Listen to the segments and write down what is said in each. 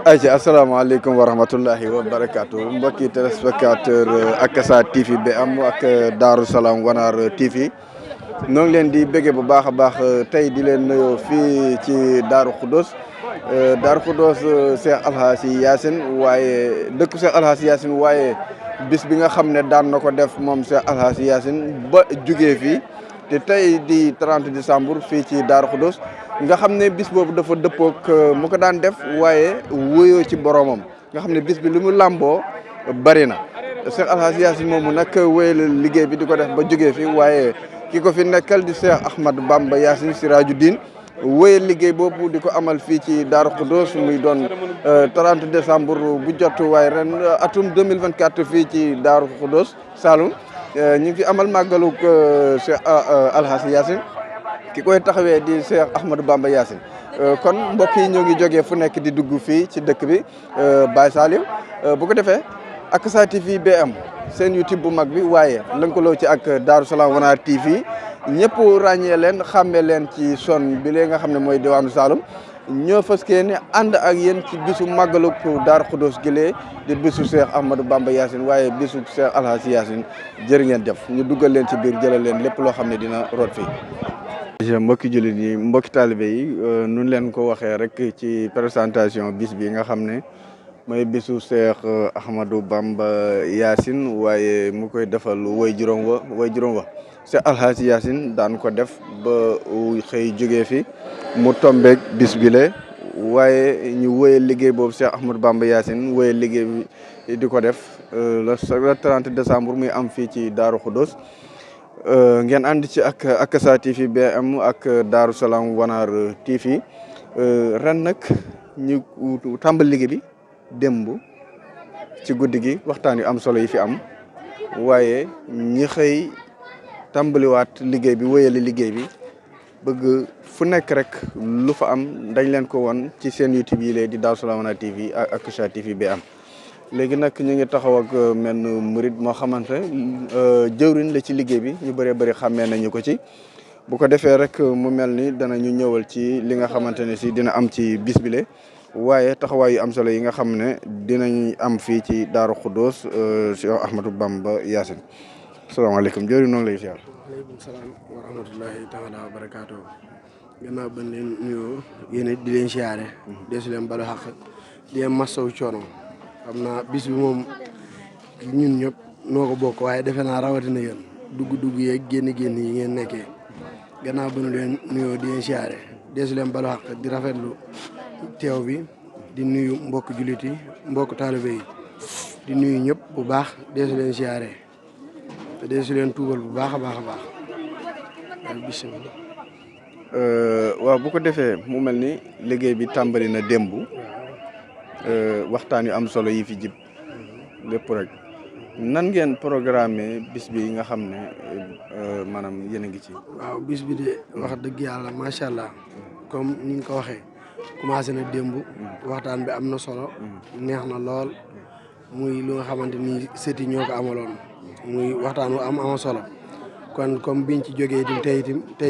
ayca asalaamaaleykum wa rahmatullahi wa barakaatu mbokki téléspectateur Akasa TV bi am ak Daaru Salaam Wanaar TV ñoo ngi leen di bëggee bu baax a baax tey di leen nuyoo fii ci Daaru Khoudoss Cheikh Alhaji Yacine waaye dëkku Cheikh Alhaji Yacine waaye bis bi nga xam ne daan na ko def moom Cheikh Alhaji Yacine ba jugee fii te tey di 30 décembre fii ci Daaru Khoudoss nga xam ne bis boobu dafa dëppook mu ko daan def waaye wóyoo ci boromam nga xam ne bis bi li mu làmboo bari na Cheikh Alhaji Yacine moomu nag wéyal liggéey bi di ko def ba jógee fi waaye ki ko fi nekkal di Cheikh Ahmadou Bamba Yacine Sirajuddin wéyal liggéey boobu di ko amal fii ci Daaru Khoudoss muy doon 30 décembre bu jot waaye ren atum 2024 fii ci Daaru Khoudoss Saloum ñu ngi fi amal màggalu Cheikh Alhaji Yacine ki koy taxawee di Cheikh Ahmadou Bamba Yacine kon mbokk yi ñoo ngi jógee fu nekk di dugg fii ci dëkk bi Baye Saliou bu ko defee Akasa TV BM seen YouTube bu mag bi waaye lëkkaloo ci ak Daaru Salaam Wanaar TV ñëpp ràññee leen xàmmee leen ci son bi lee nga xam ne mooy diwaanu Saloum ñoo fas yéene ànd ak yéen ci bisu màggalu Daaru Khoudoss gilee di bisu Cheikh Ahmadou Bamba Yacine waaye bisu Cheikh Alhaji Yacine jërë ngeen jëf ñu duggal leen ci biir jëlal leen lépp loo xam ne dina root fii. mbokki jullit yi mbokki taalibe yi nun leen ko waxee rek ci présentation bis bi nga xam ne mooy bisu Cheikh Ahmadou Bamba Yacine waaye mu koy defal way juróom wa Cheikh Alhaji Yacine daan ko def ba xëy jógee fi mu tombeek bis bile waaye ñu wéyal liggéey boobu Cheikh Ahmadou Bamba Yacine wéyal liggéey bi di ko def le 30 décembre muy am fii ci Daaru Khoudoss ngeen ànd ci ak Akasa TV BM ak Daaru Salaam Wanaar TV ren nag ñu tàmbal liggéey bi démb ci guddi gi waxtaan yu am solo yi fi am waaye ñi xëy tàmbaliwaat liggéey bi wéyali liggéey bi bëgg fu nekk rek lu fa am dañ leen ko won ci seen YouTube yi lee di Daaru Salaam Wanaar TV ak Akasa TV BM léegi nag ñu ngi taxaw ak menn murid moo xamante jëwriñ la ci liggéey bi ñu bëree bëri xàmmee nañu ko ci bu ko defee rek mu mel ni danañu ñëwal ci li nga xamante ne si dina am ci bis bile waaye taxawaay yu am solo yi nga xam ne dinañ am fii ci Daaru Khoudoss Cheikh Ahmadou Bamba Yacine asalaamaaleykum jëwriñ noonu lay siyaar. waaleykum salaam wa rahmatullahi taala wa barakaatu. gannaaw bañ leen nuyoo yéen di leen siyaare deesu leen balu xaq di leen masawu coono xam naa bis bi moom ñun ñëpp noo ko bokk waaye defe naa rawatina yéen dugg yeeg génn yi ngeen nekkee gannaaw ba nu leen nuyoo di leen siyaare deesu leen balu xaq di rafetlu teew bi di nuyu mbokk jullit yi mbokk taalibe yi di nuyu ñëpp bu baax deesu leen siyaare te deesu leen tuubal bu baax a baax waaye bisimilah. waaw bu ko defee mu mel ni liggéey bi tàmbali na démb. waxtaan yu am solo yi fi jib lépp rek nan ngeen programme bis bi nga xam ne maanaam yéen a ngi ci. waaw bis bi de wax dëgg yàlla macha allah comme ni nga ko waxee commencé na démb. waxtaan bi am na solo. neex na lool muy lu nga xamante ni sët yi ñoo ko amaloon muy waxtaan wu am solo kon comme biñ ci jógee itam tey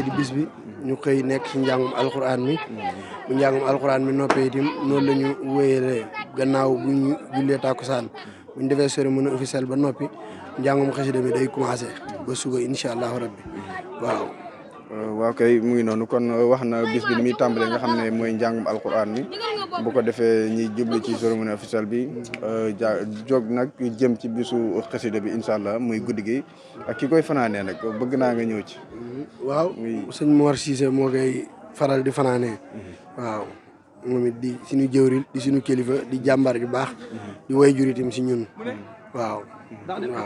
di bis bi ñu xëy nekk ci njàngum alxuraan mi. bu njàngum alxuraan mi noppee itam noonu la ñu wéyalee gannaaw bu ñu jullee tàkkusaan bu ñu defee cérémonie officielle ba noppi njàngum xasida mi day commencé ba suba incha allahu rabbi waaw. waaw kay mu ngi noonu kon wax na bis bi ni muy tàmbalee nga xam ne mooy njàngum alxuraan mi bu ko defee ñi jubli ci cérémonie officielle bi jóg nag jëm ci bisu xasida bi incha allah muy guddi gi ak ki koy fanaanee nag bëgg naa nga ñëw ci. waaw sëñ Mor Cissé moo koy faral di fanaanee. waaw moom it di suñu jëwril di suñu kilifa di jàmbar ju baax di way jur itam si ñun waaw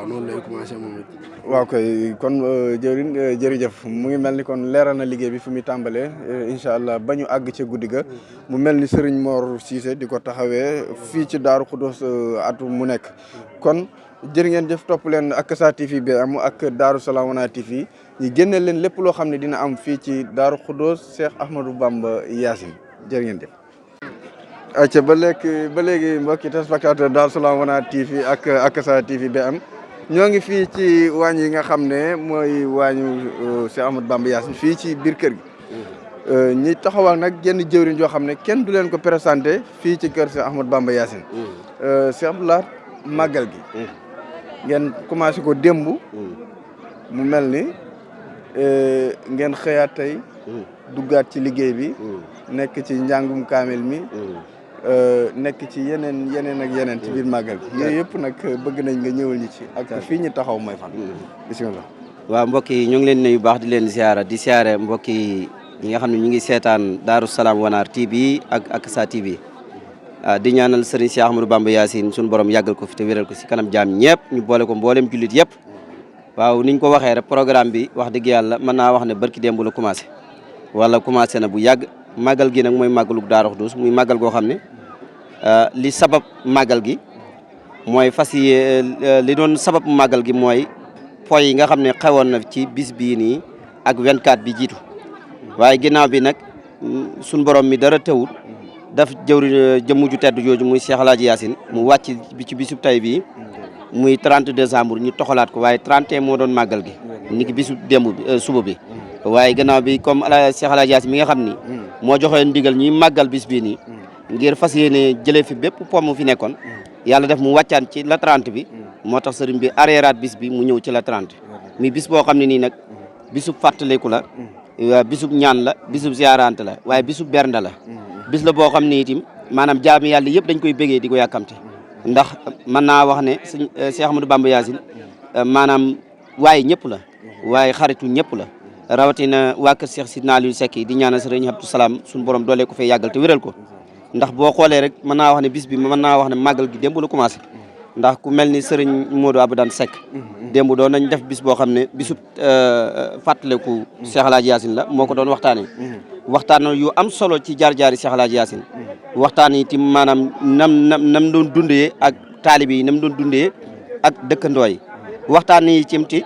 noonu lay commencé moom it. waaw koy kon jëwriñ jërëjëf mu ngi mel ni kon leeral na liggéey bi fi muy tàmbalee incha allah ba ñu àgg ca guddi ga mu mel ni Serigne Mor Cissé di ko taxawee fii ci Daaru Khoudoss atu mu nekk kon jërë ngeen jëf topp leen Akasa TV bi am ak Daaru Salaam Wanaar TV ñu génne leen lépp loo xam ne dina am fii ci Daaru Khoudoss Cheikh Ahmadou Bamba Yacine jërë ngeen jëf. acca ba léegi mbokki téléspectateur Daaru Salaam Wanaar TV ak Akasa TV bi am ñoo ngi fii ci waañ yi nga xam ne mooy waañu Cheikh Ahmadou Bamba Yacine fii ci biir kër gi ñi taxawal nag genn jëwriñ joo xam ne kenn du leen ko présenté fii ci kër Cheikh Ahmadou Bamba Yacine. Cheikh Abdou Lahad màggal gi. ngeen commencé ko démb. mu mel ni ngeen xëyaat tey. duggaat ci liggéey bi. nekk ci njàngum kaamil mi. nekk ci yeneen ak yeneen ci biir màggal gi. yooyu yëpp nag bëgg nañ nga ñëwal ñi ci ak fii ñu taxaw mooy fan. bisimilah. waaw mbokk yi ñu ngi leen nuyu baax di leen ziara di siyaare mbokk yi ñi nga xam ne ñu ngi seetaan Darou Salam Wanar TV ak Sa TV di ñaanal Serigne Cheikh Ahmadou Bamba Yacine suñu borom yàggal ko fi te wéral ko si kanam jaam ñëpp ñu boole ko mboolem jullit yëpp. waaw niñ ko waxee rek programme bi wax dëgg yàlla mën naa wax ne barki démb la commencé wala commencé na bu yàgg màggal gi nag mooy màggalu Daaru Xudoos muy màggal goo xam ne li sabab màggal gi mooy li doon sabab màggal gi mooy poy yi nga xam ne xewoon na ci bis bii nii ak 24 bi jiitu waaye ginnaaw bi nag suñ borom mi dara tewul daf jëmm ju tedd jooju muy Cheikh El Hadj Yacine mu wàcc ci bisub tay bii muy 30 décembre ñu toxalaat ko waaye 31 moo doon màggal gi ni ki bisu démb bi suba bi waaye gannaaw bi comme Cheikh El Hadj Yacine mi nga xam ni moo joxe ndigal ñuy màggal bis bii nii ngir fas yéene jëlee fi bépp pomm fi nekkoon yàlla def mu wàccaan ci la 30 bi moo tax sëriñ bi arréeraat bis bi mu ñëw ci la 30 mi bis boo xam ne nii nag bisub fàttaliku la bisub ñaan la bisub ziarante la waaye bisub bernde la bis la boo xam ne itam maanaam jaami yàlla yëpp dañ koy bégee di ko yàkkamte ndax mën naa wax ne sëñ Cheikh Ahmadou Bamba Yacine maanaam waaye ñëpp la waaye xaritu ñëpp la rawatina waa kër Cheikh Sidna Aliou Seck di ñaanal sëriñ Abdou Salam suñu borom doolee ko fay yàggal te wéral ko ndax boo xoolee rek mën naa wax ne bis bi mën naa wax ne màggal gi démb la commencé ndax ku mel ni sëriñ Modou Abdou Seck démb doon nañ def bis boo xam ne bisub fàttaliku Cheikh El Hadj Yacine la moo ko doon waxtaanee waxtaan yu am solo ci jaar-jaari Cheikh El Hadj Yacine waxtaan yi tim maanaam nam doon dundee ak taalibe yi nam doon dundee ak dëkkandoo yi waxtaan yi cim ti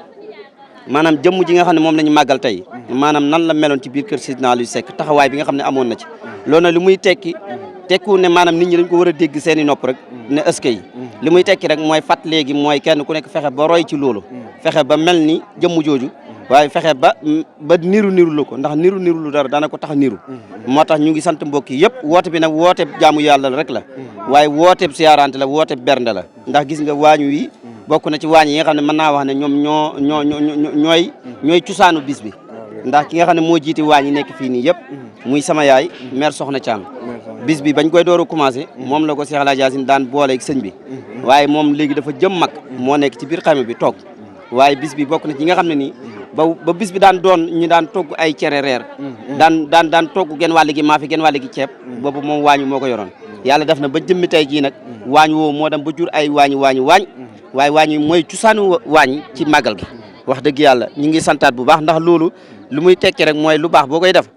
maanaam jëmm ji nga xam ne moom la ñu màggal tey maanaam nan la meloon ci biir kër Sidna Aliou Seck taxawaay bi nga xam ne amoon na ci loolu nag li muy tekku ne maanaam nit ñi dañ ko war a dégg seen i nopp rek ne ëskay yi li muy tekki rek mooy fat léegi mooy kenn ku nekk fexe ba roy ci loolu fexe ba mel ni jëmm jooju waaye fexe ba niru lu ko ndax niru lu dara dana ko tax niru moo tax ñu ngi sant mbokk yi yëpp woote bi nag woote jaamu yàlla rek la waaye woote siyaarante la woote bernde la ndax gis nga waañu yi bokk na ci waañ yi nga xam ne mën naa wax ne ñoom ñooy cosaanu bis bi ndax ki nga xam ne moo jiite waañ yi nekk fii nii yëpp muy sama yaay mère Soxna Thiam bis bi bañ koy door a commencé moom la ko Cheikh El Hadj Yacine daan booleeg sëñ bi waaye moom léegi dafa jëm mag moo nekk ci biir xame bi toog waaye bis bi bokk na ci nga xam ne nii ba bis bi daan doon ñu daan togg ay cere reer daan togg genn wàll gi maafe genn wàll gi ceeb boobu moom waañu moo ko yoroon yàlla def na ba jëmmi tey jii nag waañ woowu moo dem ba jur ay waañ waaye waañ mooy cosaanu waañ ci màggal gi wax dëgg yàlla ñu ngi santaat bu baax ndax loolu lu muy tekki rek mooy lu baax boo koy def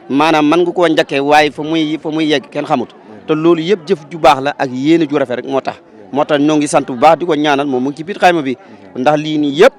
maanaam mën nga koo njëkkee waaye fa muy yegg kenn xamut te loolu yëpp jëf ju baax la ak yéene ju rafet rek moo tax ñoo ngi sant bu baax di ko ñaanal moom mu ngi ci biir xayma bi ndax lii nii yëpp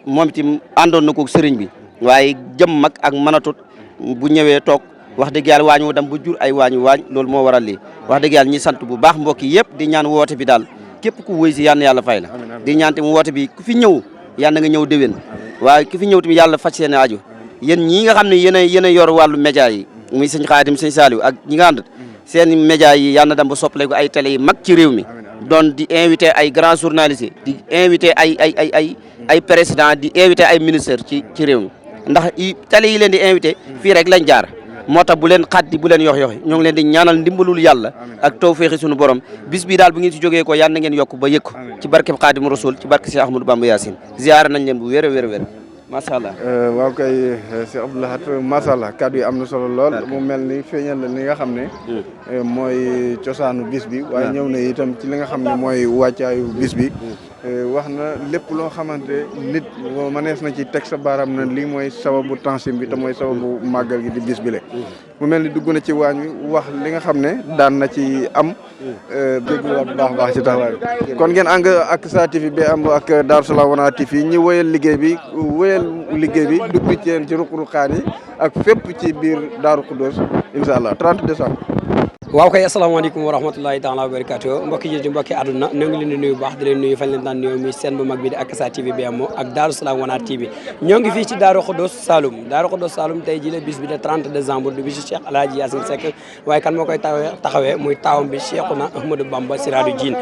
moom itam àndoon na ko sëriñ bi waaye jëm mag ak mënatut bu ñëwee toog wax dëgg yàlla waañ woo dem ba jur ay waañ loolu moo waral lii wax dëgg yàlla ñi sant bu baax mbokk yi yëpp di ñaan woote bi daal képp ku wëy si yal na yàlla fay la di ñaan tamit woote bi ku fi ñëw yal na nga ñëw déwén waaye ku fi ñëw tamit yàlla faj seen aju yéen ñii nga xam ne yéen a yor wàllu média yi muy sëñ Xaadim sëñ Saliou ak ñi nga ànd seen média yi yal na dem ba soppale ko ay télé yi mag ci réew mi doon di invité ay grands journalistes di invité ay président di invité ay ministres ci réew mi ndax télé yi leen di invité fii rek lañ jaar moo tax bu leen xaddi bu leen yox-yoxi ñoo ngi leen di ñaanal ndimbalul yàlla ak tawféexi suñu borom bis bi daal bu ngeen ci jógee ko yàlla na ngeen yokk ba yëkk ci barkeb Xaadim Rasul ci barke Cheikh Ahmadou Bamba Yacine ziyaara nañ leen bu wér a wér macha allah. waaw kay Cheikh Abdou Lahad macha allah kaddu yi am na solo lool mu mel ni feeñal la li nga xam ne mooy cosaanu bis bi waaye ñëw na itam ci li nga xam ne mooy wàccaayu bis bi wax na lépp loo xamante nit mënees na ci teg sa baaraam na lii mooy sababu tansim bi te mooy sababu màggal gi di bis bi le mu mel ni dugg na ci waañ wi wax li nga xam ne daan na ci am dégluwaat bu baax ci taxawaay bi kon ngeen ànd ak Sa TV bi am ak Darou Salam Wanar TV ñi wëyal liggéey bi dugg ci ruq-ruqaan yi ak fépp ci biir Daaru Xudoos incha allah 30 décembre waaw kay asalaamaaleykum wa rahmatulahi taala wa barakatuh mbokki ji mbokki àdduna ñoo ngi leen di nuyu baax di leen nuyu fañ leen daan nuyu muy seen bu mag bi di Akasa TV BMO ak Darou Salam Wana TV ñoo ngi fii ci Darou Khoudoss Saloum Darou Khoudoss Saloum tey ji la bis bi de 30 décembre du bisu Cheikh Alhaji Yassine Seck waaye kan moo koy taxawee muy taawam bi Cheikhouna Ahmadou Bamba Siradu Diin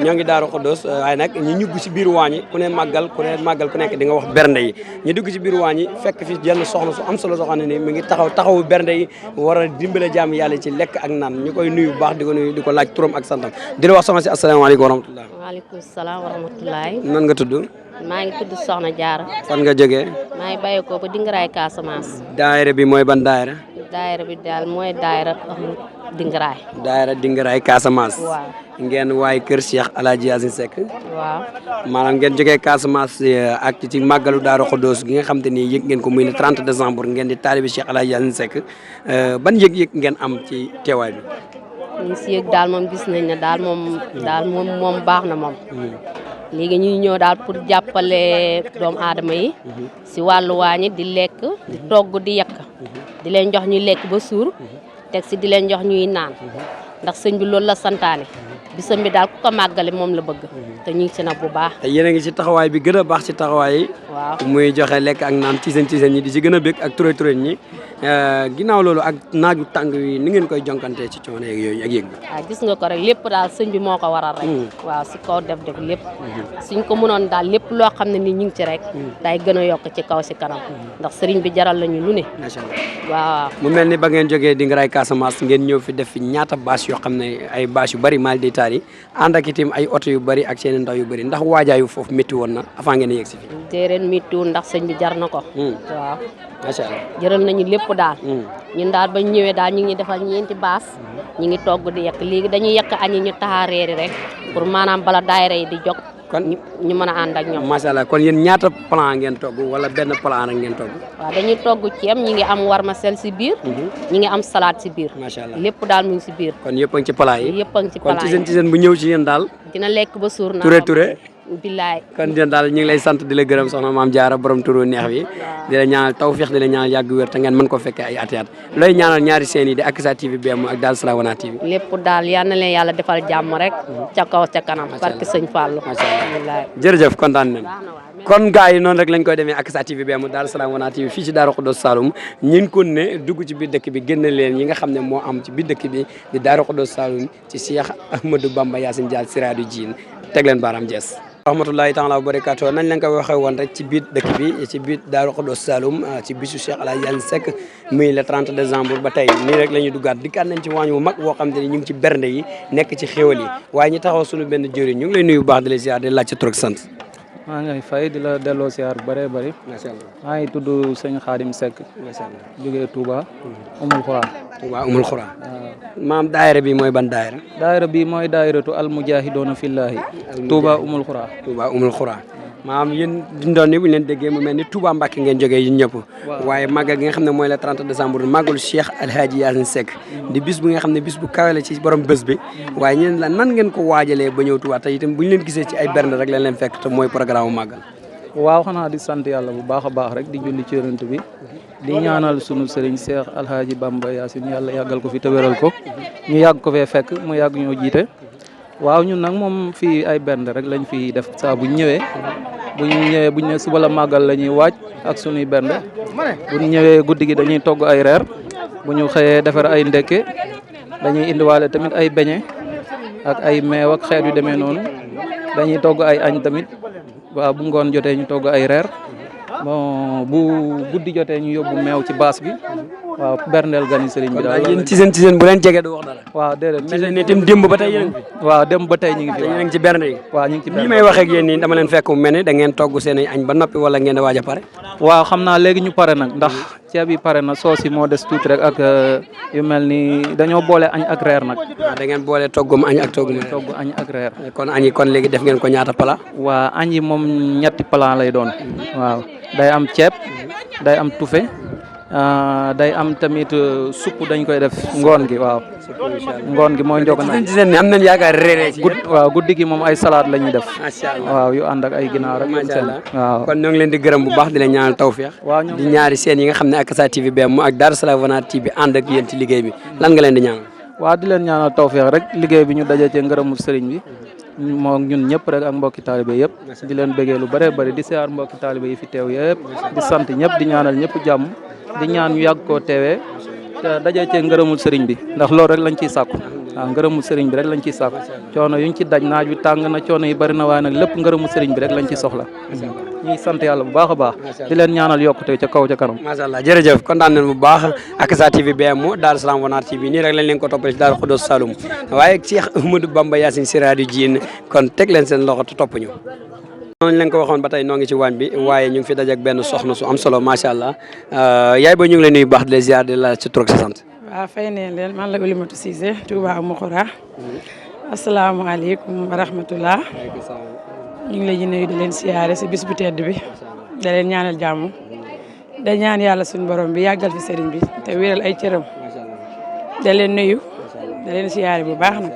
ñoo ngi Darou Khoudoss waaye nag ñu ñugg ci biir waañi ku ne màggal ku nekk di nga wax bernde yi ñu dugg ci biir waañi fekk fi jenn soxna su am solo soo xam ne ni mi ngi taxawu bernde yi war a dimbale jaam yàlla ci lekk ak naan ñu koy nuyu bu baax di ko nuyu di ko laaj turam ak santam di la wax soxna si asalaamaaleykum wa rahmatulah. waaleykum salaam wa rahmatulah. nan nga tudd. maa ngi tudd Soxna Jaara. fan nga jógee. maa ngi bàyyeekoo ba Dingaraay Casamance. daayira bi mooy ban daayira. daayira bi daal mooy daayira Dingaraay. daayira Dingaraay Casamance. waaw. ngeen waay kër Cheikh Alhaji Yassine Seck. waaw. maanaam ngeen jógee Casamance ak ci màggalu Darou Khoudoss gi nga xam te ni yëg ngeen ko muy le 30 décembre ngeen di taalibi Cheikh Alhaji Yassine Seck ban yëg-yëg ngeen am ci teewaay bi. ñu si yëg daal moom gis nañ ne daal moom baax na moom. léegi ñuy ñëw daal pour jàppale doomu aadama yi. si wàllu waañi di lekk di togg di yekk di leen jox ñuy lekk ba suur teg si di leen jox ñuy naan ndax sëñ bi loolu la santaane bisam bi daal ku ko màggale moom la bëgg te ñu ngi si nag bu baax. te yéen a ngi ci taxawaay bi gën a baax ci taxawaay yi. waaw muy joxe lekk ak naan ci seen ñi di ci gën a bëgg ak turé ñi ginnaaw loolu ak naaju tàng yi ni ngeen koy jonkantee ci coono yeeg yooyu ak yëg bi. waaw gis nga ko rek lépp daal sëñ bi moo ko waral rek. waaw si kaw def lépp. suñ ko mënoon daal lépp loo xam ne ni ñu ngi ci rek. day gën a yokk ci kaw si kanam. ndax sëriñ bi jaral lañu lu ne. macha allah waaw. mu mel ni ba ngeen jógee Dingaraay Casamance ngeen ñëw fi def fi ñaata bâche yoo xam ne ay bâche yu bëri mal détail yi ànd ak itam ay oto yu bëri ak seen ndaw yu bëri ndax waajaayu foofu métti woon na avant ngeen a yegg si fi. déedéet méttiwul ndax sëñ bi jar na ko. waaw. macha allah jëral nañu lépp daal. ñun daal bañ ñëwee daal ñu ngi defal ñeenti baas. ñu ngi togg di yekk léegi dañuy yekk añi ñu taxa reeri rek pour maanaam bala daayira yi di jóg. kon ñu mën a ànd ak ñoom. macha allah kon yéen ñaata plan ngeen togg wala benn plan rek ngeen togg. waaw dañuy togg ceeb ñi ngi am warmasel si biir. ñi ngi am salade si biir. macha allah lépp daal mu ngi si biir. kon yëpp a ngi ci plat yi. yëpp a ngi ci plat yi kon ci seen bu ñëw ci yéen daal. dina lekk ba suur na Touré. billaay. kon yéen daal ñu ngi lay sant di la gërëm soxna Maam Jaara borom turu neex bi di la ñaanal tawfeex di la ñaanal yàgg wér te ngeen mën ko fekkee ay at looy ñaanal ñaari seen yi di Akasa TV BMO ak Darou Salam Wana TV. lépp daal yal na leen yàlla defal jàmm rek. ca kaw ca kanam. barke sëñ Fallou. macha allah billaay. jërëjëf kontaan nañ kon gars yi noonu rek lañ koy demee Akasa TV BMO Darou Salam Wana TV fii ci Darou Khoudoss Saloum ñin kon ne dugg ci biir dëkk bi génn leen yi nga xam ne moo am ci biir dëkk bi di Darou Khoudoss Saloum ci Cheikh Ahmadou Bamba Yassine Dial Siradu Diin teg leen baaraam jees rahmatullahi taala wa barakatuh nañ leen ko waxee woon rek ci biir dëkk bi ci biir Darou Khoudoss Saloum ci bisu Cheikh Alhaji Yassine Seck muy le 30 décembre ba tey nii rek la ñuy duggaat dikkaat nañ ci waañ bu mag boo xam te ne ñu ngi ci bernde yi nekk ci xéwal yi waaye ñu taxaw suñu benn jëriñ ñu ngi lay nuyu bu baax di la ziar di laaj ci tur ak sant. maa ngi fay di la delloo siyaar bu bëree bëri. macha allah maa ngi tudd sëñ Xaadim Seck. macha allah jógee Touba. Umul Xura. Touba Umul Xura. maam daayira bi mooy ban daayira. daayira bi mooy daayiratu almujahidoona fillahi. Touba Umul Xura. Touba Umul Xura. maam yéen dundoon ni bu ñu leen déggee mu mel ni Touba Mbacke ngeen jógee yéen ñëpp. waaye màggal gi nga xam ne mooy le 30 décembre màggalu Cheikh Alhaji Yassine Seck di bis bu nga xam ne bis bu kawe la ci borom bés bi waaye ñeen la nan ngeen ko waajalee ba ñëw Touba te itam bu ñu leen gisee ci ay bernde rek lañ leen fekk te mooy programme màggal. waaw xanaa di sant yàlla bu baax a baax rek di julli ci yonent bi di ñaanal sunu sëriñ Cheikh Alhaji Bamba Yassine yàlla yàggal ko fi te wéral ko ñu yàgg ko fee fekk mu yàgg ñoo jiite waaw ñun nag moom fii ay bernde rek lañ fi def saa bu ñu ñëwee bu ñu ne suba la màggal la ñuy waaj ak sunuy bernde bu ñu ñëwee guddi gi dañuy togg ay reer bu ñu xëyee defar ay ndekke dañuy indiwaale tamit ay beñe ak ay meew ak xeet yu demee noonu dañuy togg ay añ tamit waaw bu ngoon jotee ñu togg ay reer bon bu guddi jotee ñu yóbbu meew ci baas bi waaw berndeel gani sëriñ bi daal yéen ci seen bu leen jege du wax dara. waaw déedéet mel na ni itam démb ba tey yéen waaw démb ba tey ñu ngi fi yéen a ngi ci bernde yi. waaw ñu ngi ci bernde li may waxee ak yéen nii dama leen fekk mu mel ni da ngeen togg seen añ ba noppi wala ngeen di waaj a pare. waaw xam naa léegi ñu pare nag ndax ceeb yi pare na soos yi moo des tuuti rek ak yu mel ni dañoo boole añ ak reer nag. waaw da ngeen boole toggum añ ak toggum reer. togg añ ak reer. kon añ yi kon léegi def ngeen ko ñaata pala. waa añ yi moom ñetti pala lay doon. waaw day am ceeb day am tufe day am tamit supp dañ koy def ngoon gi waaw. ngoon gi mooy njogoon ci seen am nañ yaakaar reeree ci. waaw guddi gi moom ay salade la ñuy def. macha allah waaw yu ànd ak ay ginaar ak macha allah waaw. kon ñoo ngi leen di gërëm bu baax di leen ñaanal tawfeex. waaw di ñaari seen yi nga xam ne Akasa TV BMO ak Darou Salam Wana TV ànd ak yéen ci liggéey bi lan nga leen di ñaanal. waa di leen ñaanal tawfeex rek liggéey bi ñu daje ci ngërëmul sëriñ bi moo ñun ñëpp rek ak mbokki taalibe yëpp di leen bëggee lu bëree bëri di siyaar mbokki taalibe yi fi teew yëpp di sant ñëpp di ñaanal ñëpp jàmm di ñaan ñu yàgg koo teewee te daje ci ngërëmul sëriñ bi ndax loolu rek lañ ciy sàkku waaw ngërëmul sëriñ bi rek lañ ciy sàkku coono yuñ ci daj naaj wi tàng na coono yi bëri na waaye nag lépp ngërëmul sëriñ bi rek lañ ci soxla ñuy sant yàlla bu baax a baax di leen ñaanal yokkute ca kaw ca kanam macha allah jërëjëf kontaan nañ bu baax Akasa TV BMO Darou Salam Wanar TV nii rek lañ leen ko toppale ci Darou Khoudoss Saloum waaye Cheikh Ahmadou Bamba Yacine Siraju Diine kon teg leen seen loxo te topp ñu noonu leen ko waxoon ba tey noo ngi ci waañ bi waaye ñu ngi fi dajeek benn soxna su am solo macha allah yaay ba ñu ngi lay nuyu baax di la ziar di la ci tur ak sa sant waaw fay neen leen man la Oulimata Cissé Touba Mokhora asalaamaaleykum wa rahmatullah ñu ngi lay nuyu di leen siyaare si bis bu tedd bi da leen ñaanal jàmm da ñaan yàlla suñu borom bi yàggal fi sëriñ bi te wéral ay cëram da leen nuyu da leen siyaare bu baax nag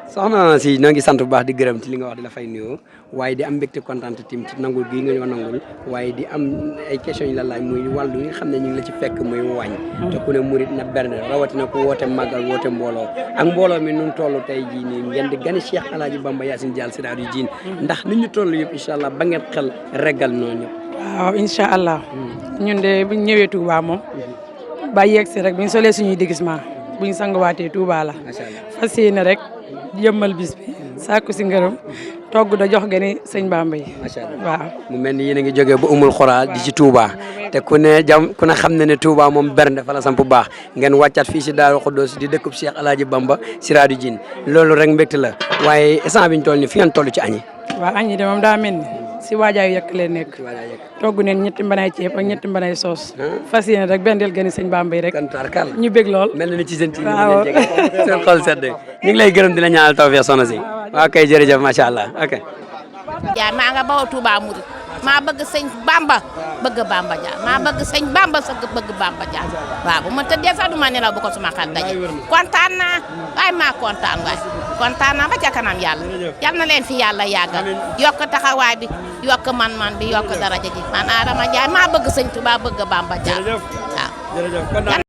soxna si noo ngi sant bu baax di gërëm ci li nga wax di la fay nuyoo waaye di am mbégte kontaan tim ci nangul gii nga ñoo nangul waaye di am ay questions yu la laaj muy wàllu yi nga xam ne ñu ngi la ci fekk muy waañ te ku ne murit na berne rawatina ku woote màggal woote mbooloo ak mbooloo mi nun toll tey jii nii ngeen di gane Cheikh Alhaji Bamba Yacine Dial Siraju Diine ndax nit ñu toll yëpp incha allah ba ngeen xel reggal noonu ñëpp waaw incha allah ñun de buñ ñëwee Touba moom ba yegg si rek buñ solee suñuy déguisement buñ sanguwaatee Touba la fas yéene rek jëmmal bis bi sàkku si ngërëm togg da jox gani sëñ Bamba yi waaw mu mel ni yéen a ngi jógee ba umul xoraa di ci Touba te ku ne xam ne Touba moom bernde fa la samp bu baax ngeen wàccaat fii si Darou Khoudoss di dëkkub Cheikh Alhaji Bamba Siraju Diine loolu rek mbégte la waaye instant bi ñu toll ni fi ngeen toll ci añi waaw añi de moom daa mel ni si waajaayu yekk leen nekk togg neen ñetti mbanay ceeb ak ñetti mbanay soos fas yéene rek bendel gani sëñ Bamba yi rek ñu bég lool mel na ni ci seen ci seen xol sedd ñu ngi lay gërëm di la ñaanal tawfeex soxna si waaw kay jërëjëf macha allah ok Dia maa nga bawoo Touba Mouride maa bëgg sëñ Bamba bëgg Bamba Dia maa bëgg sëñ Bamba bëgg Bamba Dia waaw bu ma tëddee sax du ma nelaw bu ko suma xel daje kontaan naa waaye maa kontaan naa ba ca kanam yal na leen fi yàlla yàggal yokk taxawaay bi yokk man-man bi yokk daraja ji man Adama Ndiaye maa bëgg sëñ Touba bëgg Bamba Dia waaw